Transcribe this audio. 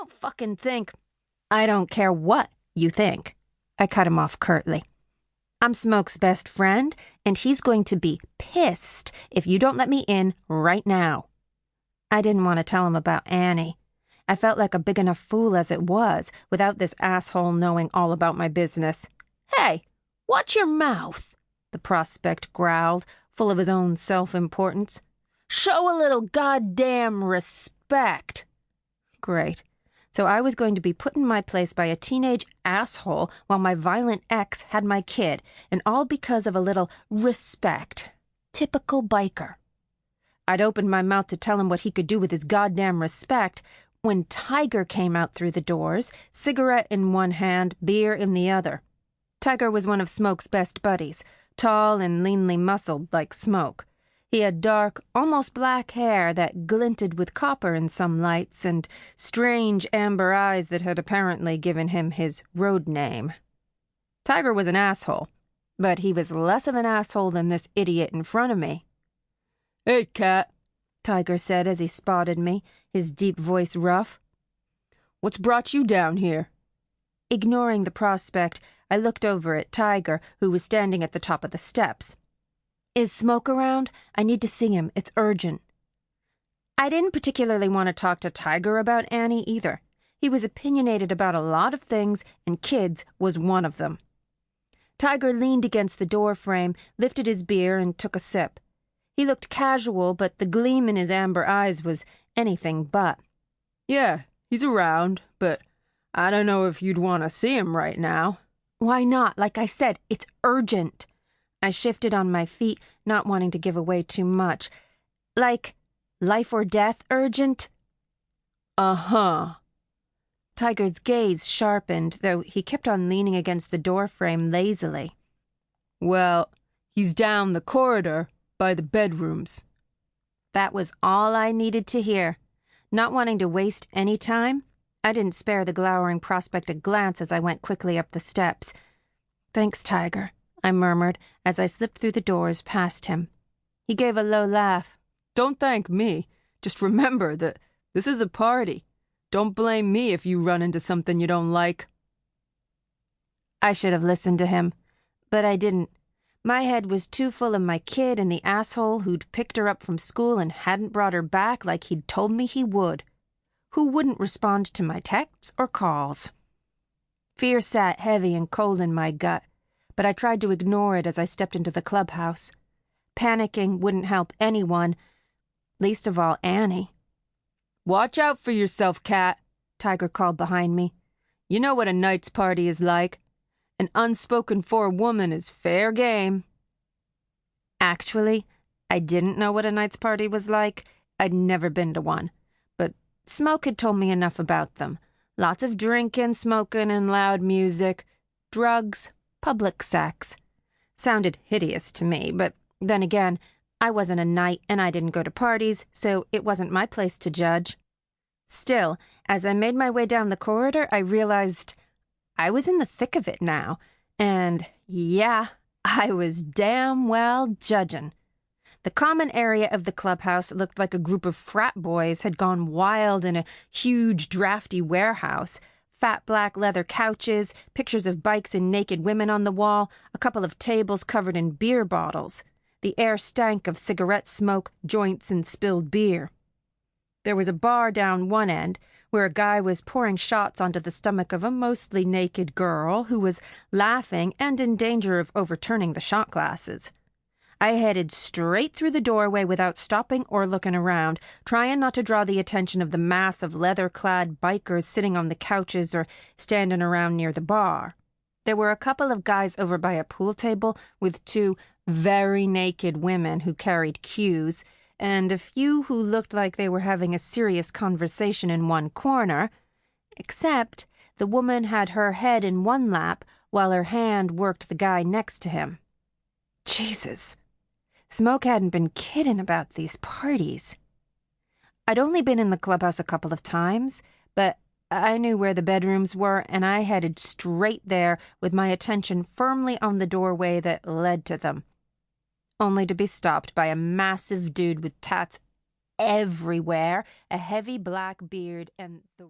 don't fucking think. I don't care what you think. I cut him off curtly. I'm Smoke's best friend, and he's going to be pissed if you don't let me in right now. I didn't want to tell him about Annie. I felt like a big enough fool as it was, without this asshole knowing all about my business. Hey, watch your mouth, the prospect growled, full of his own self-importance. Show a little goddamn respect. Great. So I was going to be put in my place by a teenage asshole while my violent ex had my kid, and all because of a little respect. Typical biker. I'd opened my mouth to tell him what he could do with his goddamn respect when Tiger came out through the doors, cigarette in one hand, beer in the other. Tiger was one of Smoke's best buddies, tall and leanly muscled like Smoke. He had dark, almost black hair that glinted with copper in some lights and strange amber eyes that had apparently given him his road name. Tiger was an asshole, but he was less of an asshole than this idiot in front of me. Hey, Cat, Tiger said as he spotted me, his deep voice rough. What's brought you down here? Ignoring the prospect, I looked over at Tiger, who was standing at the top of the steps. Is Smoke around? I need to see him. It's urgent. I didn't particularly want to talk to Tiger about Annie either. He was opinionated about a lot of things, and kids was one of them. Tiger leaned against the door frame, lifted his beer, and took a sip. He looked casual, but the gleam in his amber eyes was anything but. Yeah, he's around, but I don't know if you'd want to see him right now. Why not? Like I said, it's urgent. I shifted on my feet, not wanting to give away too much. Like, life or death urgent? Uh-huh. Tiger's gaze sharpened, though he kept on leaning against the doorframe lazily. Well, he's down the corridor by the bedrooms. That was all I needed to hear. Not wanting to waste any time, I didn't spare the glowering prospect a glance as I went quickly up the steps. Thanks, Tiger, I murmured as I slipped through the doors past him. He gave a low laugh. Don't thank me. Just remember that this is a party. Don't blame me if you run into something you don't like. I should have listened to him, but I didn't. My head was too full of my kid and the asshole who'd picked her up from school and hadn't brought her back like he'd told me he would. Who wouldn't respond to my texts or calls. Fear sat heavy and cold in my gut, but I tried to ignore it as I stepped into the clubhouse. Panicking wouldn't help anyone, least of all Annie. Watch out for yourself, Cat, Tiger called behind me. You know what a night's party is like. An unspoken-for woman is fair game. Actually, I didn't know what a night's party was like. I'd never been to one. But Smoke had told me enough about them. Lots of drinking, smoking, and loud music. Drugs, public sex. Sounded hideous to me, but then again, I wasn't a knight and I didn't go to parties, so it wasn't my place to judge. Still, as I made my way down the corridor, I realized I was in the thick of it now, and yeah, I was damn well judging. The common area of the clubhouse looked like a group of frat boys had gone wild in a huge, drafty warehouse. Fat black leather couches, pictures of bikes and naked women on the wall, a couple of tables covered in beer bottles. The air stank of cigarette smoke, joints, and spilled beer. There was a bar down one end, where a guy was pouring shots onto the stomach of a mostly naked girl who was laughing and in danger of overturning the shot glasses. I headed straight through the doorway without stopping or looking around, trying not to draw the attention of the mass of leather-clad bikers sitting on the couches or standing around near the bar. There were a couple of guys over by a pool table with two very naked women who carried cues, and a few who looked like they were having a serious conversation in one corner, except the woman had her head in one lap while her hand worked the guy next to him. Jesus. Smoke hadn't been kidding about these parties. I'd only been in the clubhouse a couple of times, but I knew where the bedrooms were, and I headed straight there with my attention firmly on the doorway that led to them. Only to be stopped by a massive dude with tats everywhere, a heavy black beard, and the